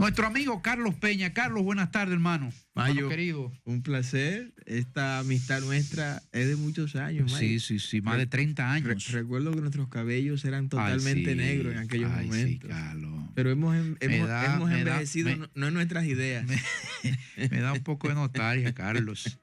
Nuestro amigo Carlos Peña. Carlos, buenas tardes, hermano. Mayo, Hermano querido. un placer. Esta amistad nuestra es de muchos años, Mayo. Sí, más de 30 años. Recuerdo que nuestros cabellos eran totalmente negros en aquellos momentos. Sí, Carlos. Pero hemos Me envejecido, no en nuestras ideas. Me da un poco de nostalgia, Carlos.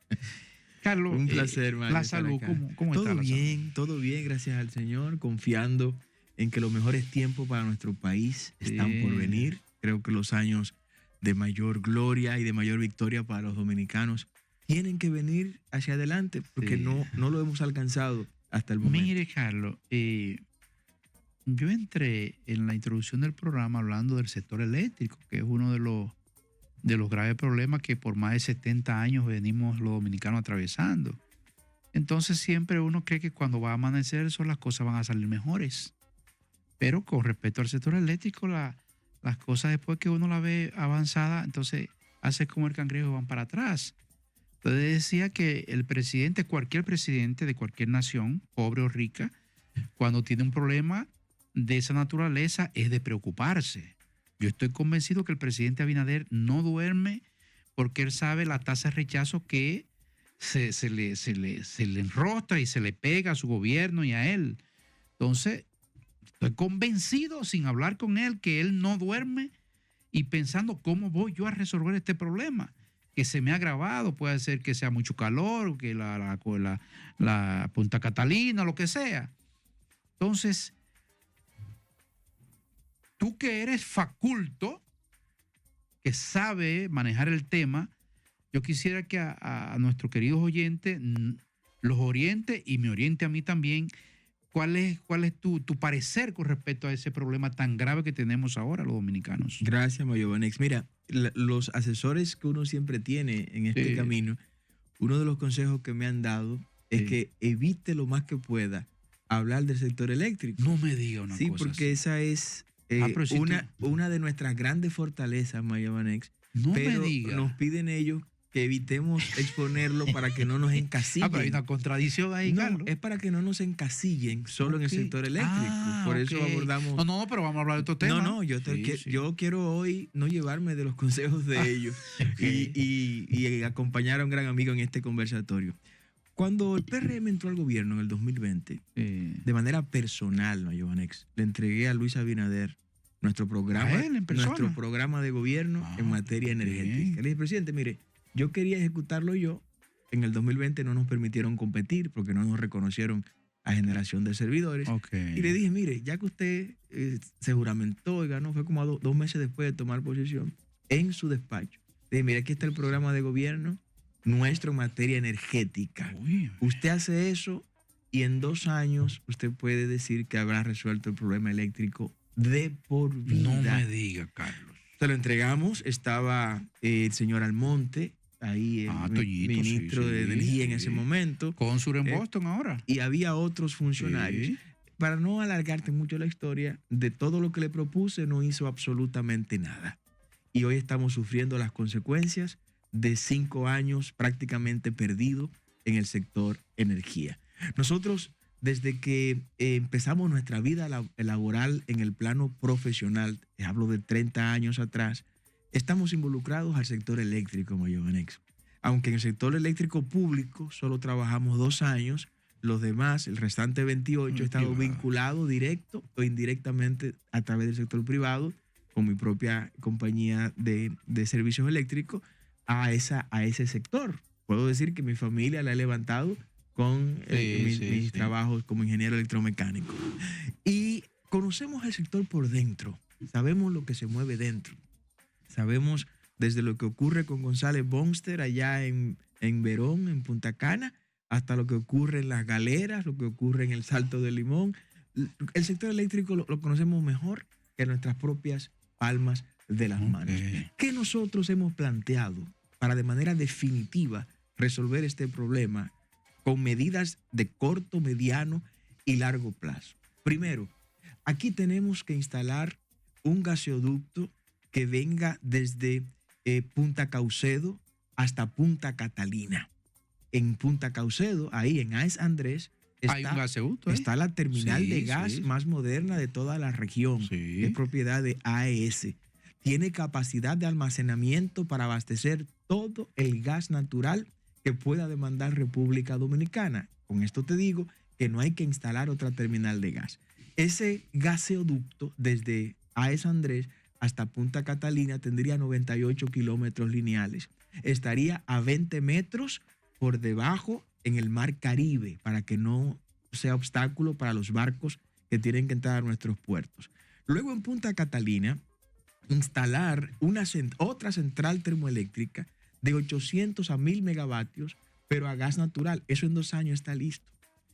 Carlos, un placer, Mayo, la salud, ¿cómo está la salud? Todo bien, gracias al Señor, confiando en que los mejores tiempos para nuestro país están por venir. Creo que los años de mayor gloria y de mayor victoria para los dominicanos tienen que venir hacia adelante porque no lo hemos alcanzado hasta el momento. Mire, Carlos, yo entré en la introducción del programa hablando del sector eléctrico, que es uno de los graves problemas que por más de 70 años venimos los dominicanos atravesando. Entonces siempre uno cree que cuando va a amanecer el sol las cosas van a salir mejores. Pero con respecto al sector eléctrico, las cosas después que uno la ve avanzada, entonces hace como el cangrejo y van para atrás. Entonces decía que el presidente, cualquier presidente de cualquier nación, pobre o rica, cuando tiene un problema de esa naturaleza es de preocuparse. Yo estoy convencido que el presidente Abinader no duerme porque él sabe la tasa de rechazo que se le enrostra y se le pega a su gobierno y a él. Entonces, estoy convencido, sin hablar con él, que él no duerme y pensando cómo voy yo a resolver este problema que se me ha agravado. Puede ser que sea mucho calor, que la Punta Catalina, lo que sea. Entonces, tú que eres faculto, que sabe manejar el tema, yo quisiera que a nuestros queridos oyentes los oriente y me oriente a mí también. ¿Cuál es tu parecer con respecto a ese problema tan grave que tenemos ahora los dominicanos? Gracias, Mayobanex. Mira, los asesores que uno siempre tiene en este camino, uno de los consejos que me han dado es que evite lo más que pueda hablar del sector eléctrico. No me diga una cosa. Sí, porque esa es una de nuestras grandes fortalezas, Mayobanex. No pero me diga. Nos piden ellos que evitemos exponerlo para que no nos encasillen. Pero hay una contradicción ahí, Carlos. Es para que no nos encasillen solo en el sector eléctrico. Por eso abordamos... No, pero vamos a hablar de otro tema. Yo quiero hoy no llevarme de los consejos de ellos y acompañar a un gran amigo en este conversatorio. Cuando el PRM entró al gobierno en el 2020, de manera personal, ¿no, Jovanex? Le entregué a Luis Abinader nuestro programa de gobierno en materia energética. Le dije, presidente, mire, yo quería ejecutarlo yo. En el 2020 no nos permitieron competir porque no nos reconocieron a generación de servidores. Y le dije, mire, ya que usted se juramentó y ganó, fue como 2 meses después de tomar posesión, en su despacho. Le dije, mire, aquí está el programa de gobierno nuestro en materia energética. Usted hace eso y en 2 años usted puede decir que habrá resuelto el problema eléctrico de por vida. No me diga, Carlos. Se lo entregamos, estaba el señor Almonte, ahí ministro de Energía en ese momento. Cónsul en Boston ahora. Y había otros funcionarios. Para no alargarte mucho la historia, de todo lo que le propuse no hizo absolutamente nada. Y hoy estamos sufriendo las consecuencias de 5 años prácticamente perdidos en el sector energía. Nosotros, desde que empezamos nuestra vida laboral en el plano profesional, hablo de 30 años atrás, estamos involucrados al sector eléctrico, Mayobanex. Aunque en el sector eléctrico público solo trabajamos 2 años, los demás, el restante 28, estamos vinculados directo o indirectamente a través del sector privado, con mi propia compañía de servicios eléctricos, a ese sector. Puedo decir que mi familia la he levantado con mis trabajos como ingeniero electromecánico. Y conocemos el sector por dentro, sabemos lo que se mueve dentro. Sabemos desde lo que ocurre con González Bonster allá en Verón, en Punta Cana, hasta lo que ocurre en Las Galeras, lo que ocurre en el Salto de Limón. El sector eléctrico lo conocemos mejor que nuestras propias palmas de las manos. ¿Qué nosotros hemos planteado para de manera definitiva resolver este problema con medidas de corto, mediano y largo plazo? Primero, aquí tenemos que instalar un gaseoducto que venga desde Punta Caucedo hasta Punta Catalina. En Punta Caucedo, ahí en AES Andrés, está la terminal de gas más moderna de toda la región, que es propiedad de AES. tiene capacidad de almacenamiento para abastecer todo el gas natural que pueda demandar República Dominicana. Con esto te digo que no hay que instalar otra terminal de gas. Ese gaseoducto desde AES Andrés hasta Punta Catalina tendría 98 kilómetros lineales. Estaría a 20 metros por debajo en el mar Caribe para que no sea obstáculo para los barcos que tienen que entrar a nuestros puertos. Luego en Punta Catalina, instalar otra central termoeléctrica de 800 a 1000 megavatios, pero a gas natural. Eso en 2 años está listo.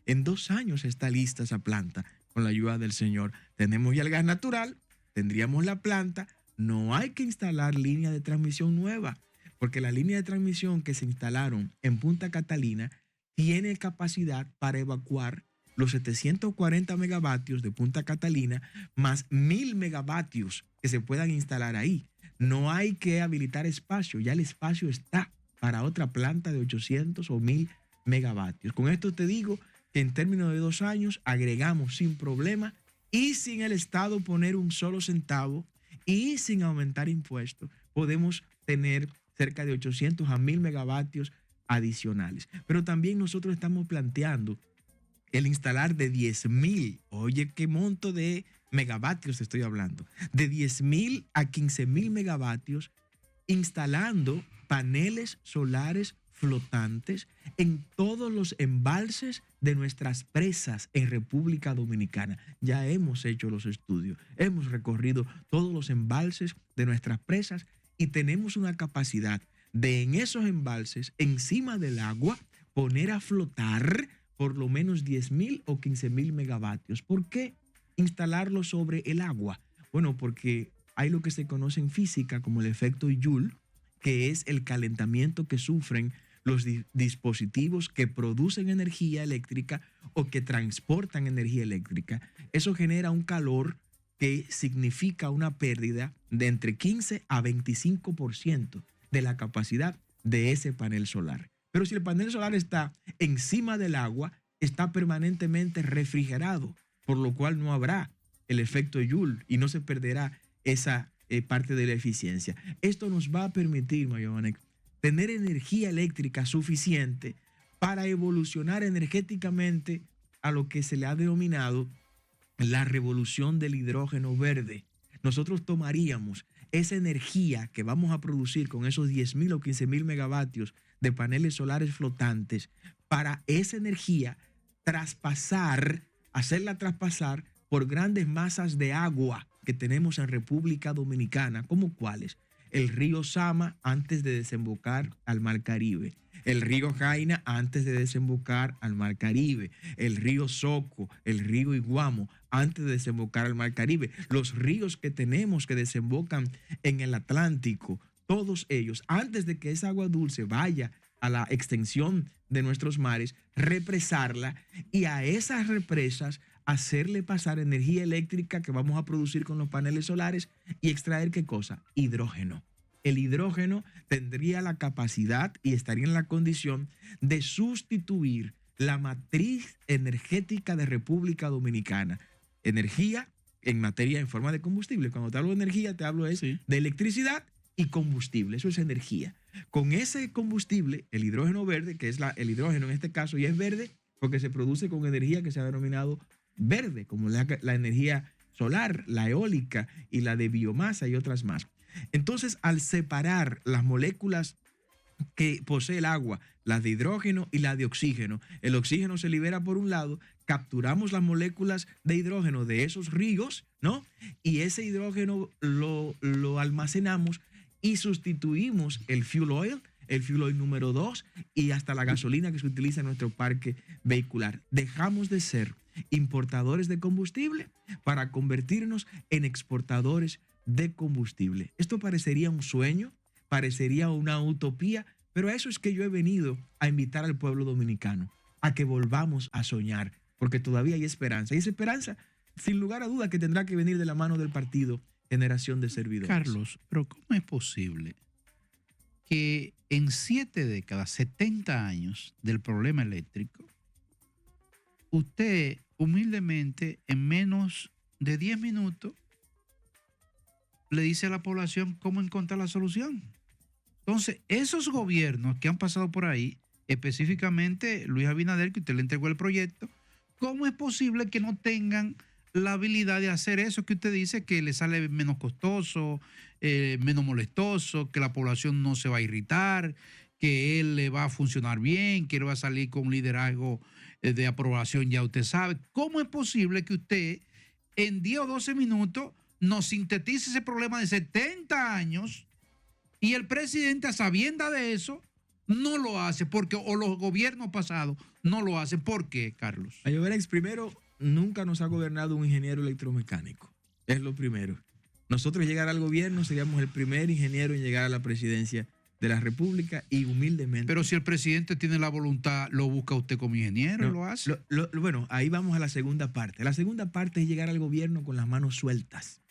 En 2 años está lista esa planta con la ayuda del Señor. Tenemos ya el gas natural, tendríamos la planta, no hay que instalar línea de transmisión nueva, porque la línea de transmisión que se instalaron en Punta Catalina tiene capacidad para evacuar los 740 megavatios de Punta Catalina más 1000 megavatios que se puedan instalar ahí. No hay que habilitar espacio, ya el espacio está para otra planta de 800 o 1000 megavatios. Con esto te digo que en términos de 2 años agregamos sin problema y sin el Estado poner un solo centavo y sin aumentar impuestos, podemos tener cerca de 800 a 1000 megavatios adicionales. Pero también nosotros estamos planteando el instalar de 10,000, oye, qué monto de megavatios estoy hablando, de 10,000 a 15,000 megavatios, instalando paneles solares flotantes en todos los embalses de nuestras presas en República Dominicana. Ya hemos hecho los estudios, hemos recorrido todos los embalses de nuestras presas y tenemos una capacidad de en esos embalses, encima del agua, poner a flotar por lo menos 10,000 o 15,000 megavatios. ¿Por qué instalarlo sobre el agua? Bueno, porque hay lo que se conoce en física como el efecto Joule, que es el calentamiento que sufren los dispositivos que producen energía eléctrica o que transportan energía eléctrica. Eso genera un calor que significa una pérdida de entre 15 a 25% de la capacidad de ese panel solar. Pero si el panel solar está encima del agua, está permanentemente refrigerado, por lo cual no habrá el efecto Joule y no se perderá esa parte de la eficiencia. Esto nos va a permitir, Mayonek, tener energía eléctrica suficiente para evolucionar energéticamente a lo que se le ha denominado la revolución del hidrógeno verde. Nosotros tomaríamos esa energía que vamos a producir con esos 10,000 o 15,000 megavatios de paneles solares flotantes para esa energía hacerla traspasar por grandes masas de agua que tenemos en República Dominicana, como cuáles: el río Sama antes de desembocar al Mar Caribe, el río Jaina antes de desembocar al Mar Caribe, el río Soco, el río Iguamo antes de desembocar al Mar Caribe, los ríos que tenemos que desembocan en el Atlántico, todos ellos, antes de que esa agua dulce vaya a la extensión de nuestros mares, represarla y a esas represas hacerle pasar energía eléctrica que vamos a producir con los paneles solares y extraer ¿qué cosa? Hidrógeno. El hidrógeno tendría la capacidad y estaría en la condición de sustituir la matriz energética de República Dominicana. Energía en forma de combustible. Cuando te hablo de energía, te hablo de electricidad y combustible. Eso es energía. Con ese combustible, el hidrógeno verde, que es el hidrógeno en este caso, y es verde porque se produce con energía que se ha denominado verde, como la energía solar, la eólica y la de biomasa y otras más. Entonces, al separar las moléculas que posee el agua, las de hidrógeno y la de oxígeno, el oxígeno se libera por un lado, capturamos las moléculas de hidrógeno de esos ríos, ¿no? Y ese hidrógeno lo almacenamos y sustituimos el fuel oil número 2 y hasta la gasolina que se utiliza en nuestro parque vehicular. Dejamos de ser importadores de combustible para convertirnos en exportadores de combustible. Esto parecería un sueño, parecería una utopía, pero a eso es que yo he venido a invitar al pueblo dominicano, a que volvamos a soñar, porque todavía hay esperanza. Y esa esperanza, sin lugar a duda, que tendrá que venir de la mano del partido Generación de Servidores. Carlos, pero ¿cómo es posible que en 7 décadas, 70 años del problema eléctrico, usted humildemente en menos de 10 minutos le dice a la población cómo encontrar la solución. Entonces, esos gobiernos que han pasado por ahí, específicamente Luis Abinader, que usted le entregó el proyecto, ¿cómo es posible que no tengan la habilidad de hacer eso que usted dice, que le sale menos costoso, menos molestoso, que la población no se va a irritar, que él le va a funcionar bien, que él va a salir con un liderazgo de aprobación, ya usted sabe? ¿Cómo es posible que usted en 10 o 12 minutos nos sintetice ese problema de 70 años y el presidente, a sabienda de eso, no lo hace? Porque o los gobiernos pasados no lo hacen? ¿Por qué, Carlos? Mayovenex, primero, nunca nos ha gobernado un ingeniero electromecánico. Es lo primero. Nosotros llegar al gobierno seríamos el primer ingeniero en llegar a la presidencia de la República y humildemente. Pero si el presidente tiene la voluntad, lo busca usted como ingeniero y No, lo hace. bueno, ahí vamos a la segunda parte. La segunda parte es llegar al gobierno con las manos sueltas.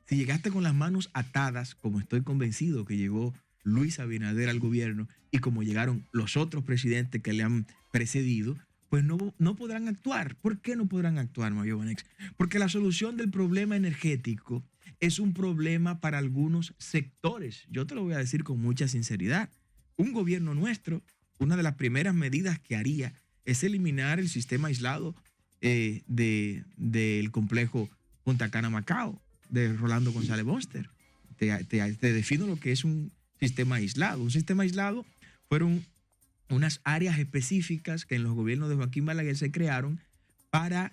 Si llegaste con las manos atadas, como estoy convencido que llegó Luis Abinader al gobierno y como llegaron los otros presidentes que le han precedido, pues no podrán actuar. ¿Por qué no podrán actuar, Mayovenex? Porque la solución del problema energético es un problema para algunos sectores. Yo te lo voy a decir con mucha sinceridad. Un gobierno nuestro, una de las primeras medidas que haría es eliminar el sistema aislado del complejo Punta Cana Macao, de Rolando González Bonster. Te defino lo que es un sistema aislado. Un sistema aislado fueron unas áreas específicas que en los gobiernos de Joaquín Balaguer se crearon para,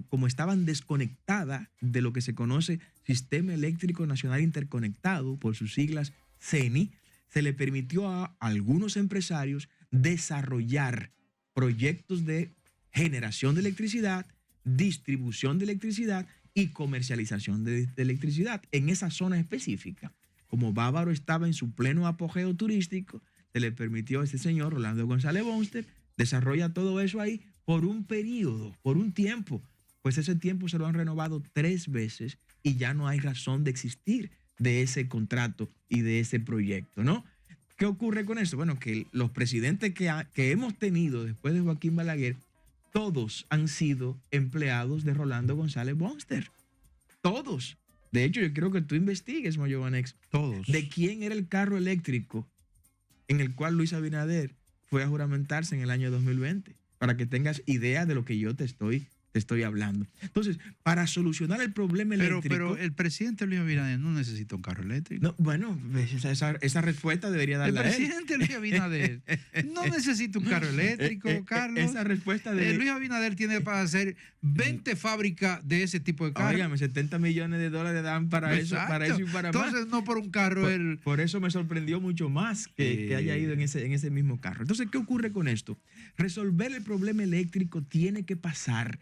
como estaban desconectadas de lo que se conoce Sistema Eléctrico Nacional Interconectado, por sus siglas CENI, se le permitió a algunos empresarios desarrollar proyectos de generación de electricidad, distribución de electricidad y comercialización de electricidad en esa zona específica. Como Bávaro estaba en su pleno apogeo turístico, se le permitió a ese señor, Rolando González Bonster, desarrolla todo eso ahí por un periodo, por un tiempo. Pues ese tiempo se lo han renovado 3 veces y ya no hay razón de existir de ese contrato y de ese proyecto, ¿no? ¿Qué ocurre con eso? Bueno, que los presidentes que hemos tenido después de Joaquín Balaguer, todos han sido empleados de Rolando González Bonster. Todos. De hecho, yo quiero que tú investigues, Mayovenex. Todos. ¿De quién era el carro eléctrico en el cual Luis Abinader fue a juramentarse en el año 2020? Para que tengas idea de lo que yo te estoy hablando. Entonces, para solucionar el problema eléctrico... Pero el presidente Luis Abinader no necesita un carro eléctrico. No, bueno, esa respuesta debería darla el presidente Luis Abinader no necesita un carro eléctrico, Carlos. Esa respuesta de... Luis Abinader tiene para hacer 20 fábricas de ese tipo de carros. Óigame, $70 millones dan para eso y para más. Entonces, no por un carro. Por eso me sorprendió mucho más que haya ido en ese mismo carro. Entonces, ¿qué ocurre con esto? Resolver el problema eléctrico tiene que pasar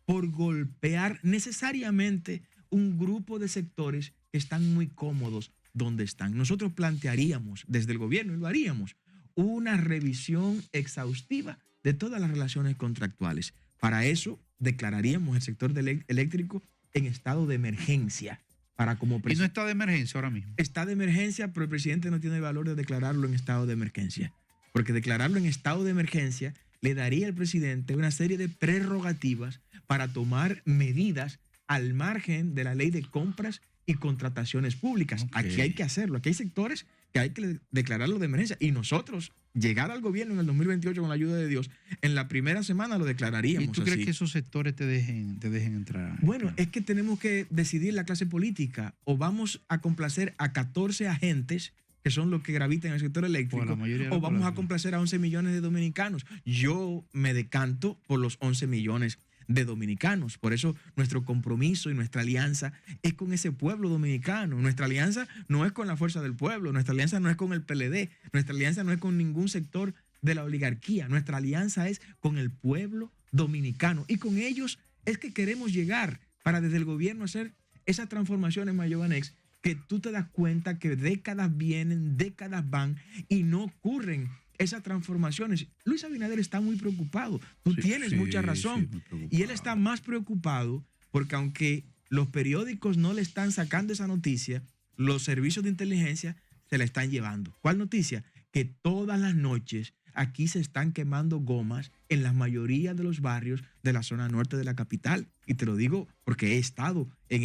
por golpear necesariamente un grupo de sectores que están muy cómodos donde están. Nosotros plantearíamos desde el gobierno, y lo haríamos, una revisión exhaustiva de todas las relaciones contractuales. Para eso declararíamos el sector eléctrico en estado de emergencia. Y no está de emergencia ahora mismo. Está de emergencia, pero el presidente no tiene el valor de declararlo en estado de emergencia. Porque declararlo en estado de emergencia le daría al presidente una serie de prerrogativas para tomar medidas al margen de la ley de compras y contrataciones públicas. Okay. Aquí hay que hacerlo. Aquí hay sectores que hay que declararlo de emergencia. Y nosotros, llegar al gobierno en el 2028 con la ayuda de Dios, en la primera semana lo declararíamos. ¿Y tú crees que esos sectores te dejen entrar? Bueno, es que tenemos que decidir la clase política. O vamos a complacer a 14 agentes que son los que gravitan en el sector eléctrico, o vamos a complacer a 11 millones de dominicanos. Yo me decanto por los 11 millones de dominicanos. Por eso nuestro compromiso y nuestra alianza es con ese pueblo dominicano. Nuestra alianza no es con la Fuerza del Pueblo, nuestra alianza no es con el PLD, nuestra alianza no es con ningún sector de la oligarquía. Nuestra alianza es con el pueblo dominicano. Y con ellos es que queremos llegar para desde el gobierno hacer esas transformaciones, Mayovenex, que tú te das cuenta que décadas vienen, décadas van y no ocurren esas transformaciones. Luis Abinader está muy preocupado. Tú tienes mucha razón. Y él está más preocupado porque aunque los periódicos no le están sacando esa noticia, los servicios de inteligencia se la están llevando. ¿Cuál noticia? Que todas las noches aquí se están quemando gomas en la mayoría de los barrios de la zona norte de la capital. Y te lo digo porque he estado en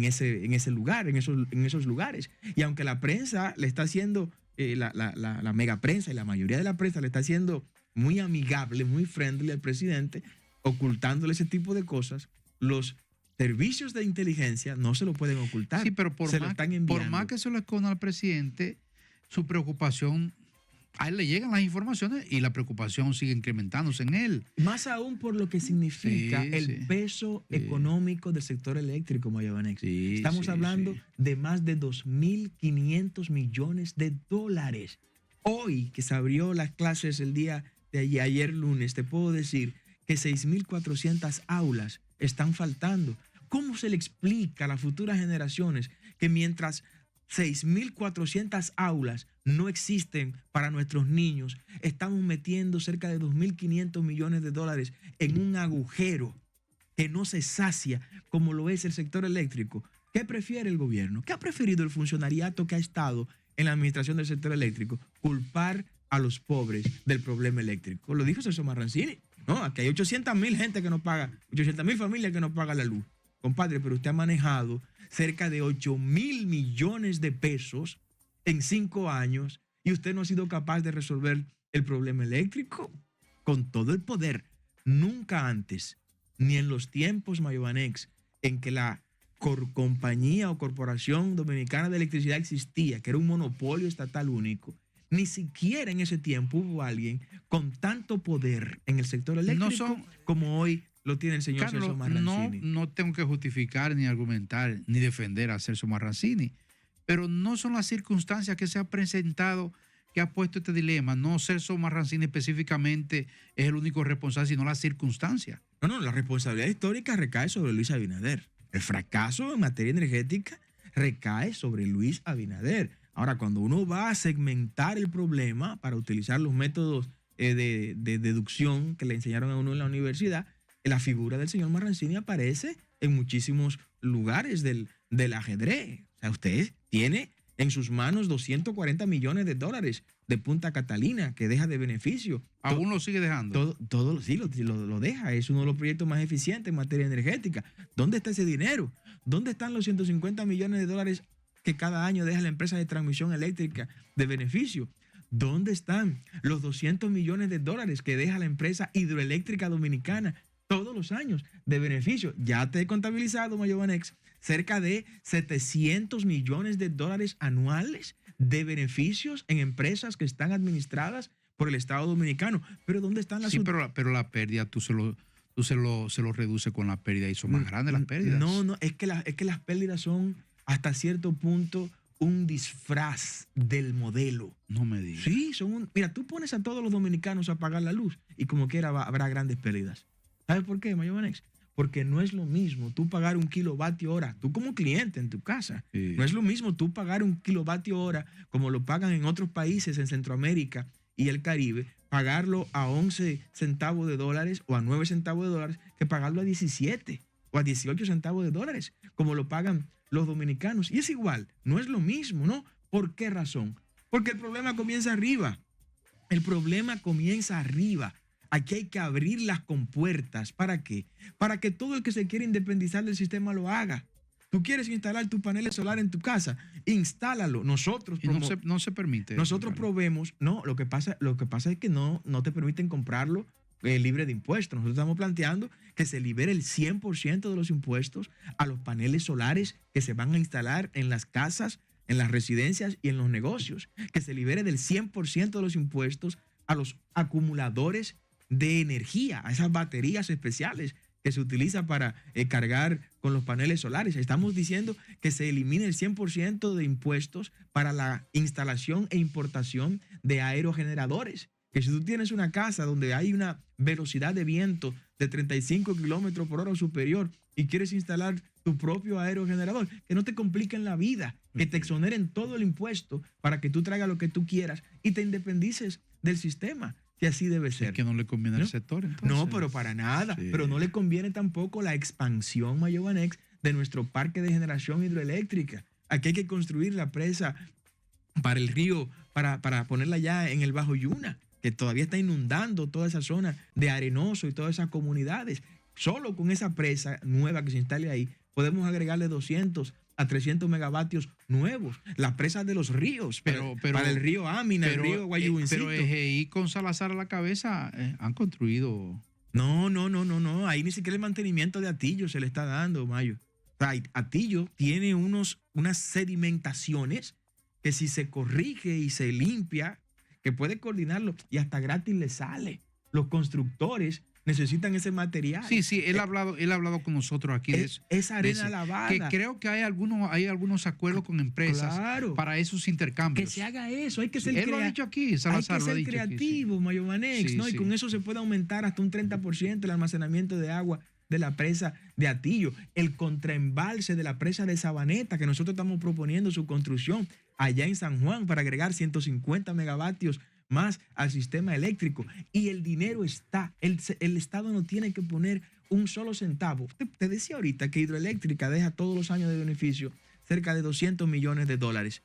ese lugar, en esos lugares. Y aunque la prensa le está haciendo, la mega prensa y la mayoría de la prensa le está haciendo muy amigable, muy friendly al presidente, ocultándole ese tipo de cosas, los servicios de inteligencia no se lo pueden ocultar. Sí, pero por más que se lo esconda al presidente, su preocupación, a él le llegan las informaciones y la preocupación sigue incrementándose en él. Más aún por lo que significa el peso económico del sector eléctrico, Mayobanex. Estamos hablando de más de 2.500 millones de dólares. Hoy, que se abrió las clases el día de ayer lunes, te puedo decir que 6.400 aulas están faltando. ¿Cómo se le explica a las futuras generaciones que mientras 6.400 aulas no existen para nuestros niños, estamos metiendo cerca de 2.500 millones de dólares en un agujero que no se sacia como lo es el sector eléctrico? ¿Qué prefiere el gobierno? ¿Qué ha preferido el funcionariato que ha estado en la administración del sector eléctrico? Culpar a los pobres del problema eléctrico. Lo dijo Celso Marrancini. No, aquí hay 800.000 gente que no paga, 800.000 familias que no pagan la luz. Compadre, pero usted ha manejado cerca de 8.000 millones de pesos en 5 años y usted no ha sido capaz de resolver el problema eléctrico con todo el poder. Nunca antes, ni en los tiempos, Mayobanex, en que la compañía o corporación dominicana de electricidad existía, que era un monopolio estatal único, ni siquiera en ese tiempo hubo alguien con tanto poder en el sector eléctrico como hoy lo tiene el señor Celso Marrancini. No tengo que justificar, ni argumentar, ni defender a Celso Marrancini, pero no son las circunstancias que se ha presentado que ha puesto este dilema. No Celso Marrancini específicamente es el único responsable, sino las circunstancias. No, la responsabilidad histórica recae sobre Luis Abinader. El fracaso en materia energética recae sobre Luis Abinader. Ahora, cuando uno va a segmentar el problema para utilizar los métodos de deducción que le enseñaron a uno en la universidad, la figura del señor Marrancini aparece en muchísimos lugares del ajedrez. O sea, usted tiene en sus manos 240 millones de dólares de Punta Catalina que deja de beneficio. ¿Aún lo sigue dejando? Todo sí, lo deja. Es uno de los proyectos más eficientes en materia energética. ¿Dónde está ese dinero? ¿Dónde están los 150 millones de dólares que cada año deja la empresa de transmisión eléctrica de beneficio? ¿Dónde están los 200 millones de dólares que deja la empresa hidroeléctrica dominicana todos los años de beneficio? Ya te he contabilizado, Mayobanex, cerca de 700 millones de dólares anuales de beneficios en empresas que están administradas por el Estado dominicano. Pero ¿dónde están las... Sí, pero la pérdida tú se lo reduces con la pérdida y son más grandes las pérdidas. No, es que las pérdidas son hasta cierto punto un disfraz del modelo. No me digas. Sí, mira, tú pones a todos los dominicanos a apagar la luz y como quiera habrá grandes pérdidas. ¿Sabes por qué, Mayobanex? Porque no es lo mismo tú pagar 1 kilovatio hora, tú como cliente en tu casa. Sí. No es lo mismo tú pagar 1 kilovatio hora como lo pagan en otros países en Centroamérica y el Caribe, pagarlo a 11 centavos de dólares o a 9 centavos de dólares que pagarlo a 17 o a 18 centavos de dólares, como lo pagan los dominicanos. Y es igual, no es lo mismo, ¿no? ¿Por qué razón? Porque el problema comienza arriba. El problema comienza arriba. Aquí hay que abrir las compuertas. ¿Para qué? Para que todo el que se quiera independizar del sistema lo haga. Tú quieres instalar tus paneles solares en tu casa, instálalo. Nosotros no se permite. Nosotros proveemos. No, lo que pasa es que no te permiten comprarlo libre de impuestos. Nosotros estamos planteando que se libere el 100% de los impuestos a los paneles solares que se van a instalar en las casas, en las residencias y en los negocios. Que se libere del 100% de los impuestos a los acumuladores de energía, a esas baterías especiales que se utiliza para cargar con los paneles solares. Estamos diciendo que se elimine el 100% de impuestos para la instalación e importación de aerogeneradores. Que si tú tienes una casa donde hay una velocidad de viento de 35 kilómetros por hora o superior y quieres instalar tu propio aerogenerador, que no te compliquen la vida, que te exoneren todo el impuesto para que tú traigas lo que tú quieras y te independices del sistema. Que así debe ser. Es que no le conviene al sector, entonces. No, pero para nada. Sí. Pero no le conviene tampoco la expansión, Mayobanex, de nuestro parque de generación hidroeléctrica. Aquí hay que construir la presa para el río, para ponerla ya en el Bajo Yuna, que todavía está inundando toda esa zona de Arenoso y todas esas comunidades. Solo con esa presa nueva que se instale ahí, podemos agregarle 200 a 300 megavatios nuevos. Las presas de los ríos, para el río Amina, el río Guayubincito. Pero EGI con Salazar a la cabeza han construido... No. Ahí ni siquiera el mantenimiento de Atillo se le está dando, Mayo. O sea, Atillo tiene unas sedimentaciones que si se corrige y se limpia, que puede coordinarlo y hasta gratis le sale. Los constructores necesitan ese material. Sí, él ha hablado con nosotros aquí de eso. Esa arena lavada. Que creo que hay algunos acuerdos con empresas para esos intercambios. Que se haga eso, hay que ser creativo. Él lo ha dicho aquí, Salazar hay que ser creativo, Mayo Banex, ¿no? Y con eso se puede aumentar hasta un 30% el almacenamiento de agua de la presa de Atillo. El contraembalse de la presa de Sabaneta, que nosotros estamos proponiendo su construcción allá en San Juan para agregar 150 megavatios más al sistema eléctrico. Y el dinero está. El Estado no tiene que poner un solo centavo. Te decía ahorita que Hidroeléctrica deja todos los años de beneficio cerca de $200 millones.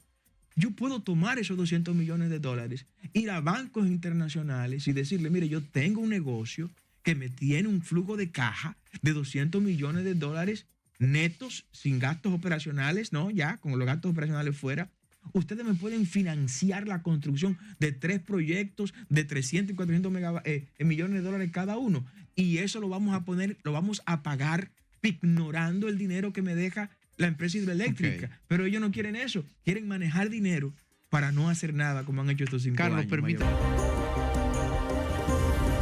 Yo puedo tomar esos $200 millones, ir a bancos internacionales y decirle, mire, yo tengo un negocio que me tiene un flujo de caja de $200 millones netos, sin gastos operacionales, ¿no? Ya, con los gastos operacionales fuera. Ustedes me pueden financiar la construcción de 3 proyectos de 300 y 400 millones de dólares cada uno. Y eso lo vamos a pagar ignorando el dinero que me deja la empresa hidroeléctrica. Okay. Pero ellos no quieren eso. Quieren manejar dinero para no hacer nada como han hecho estos 5 años. Carlos, permítame.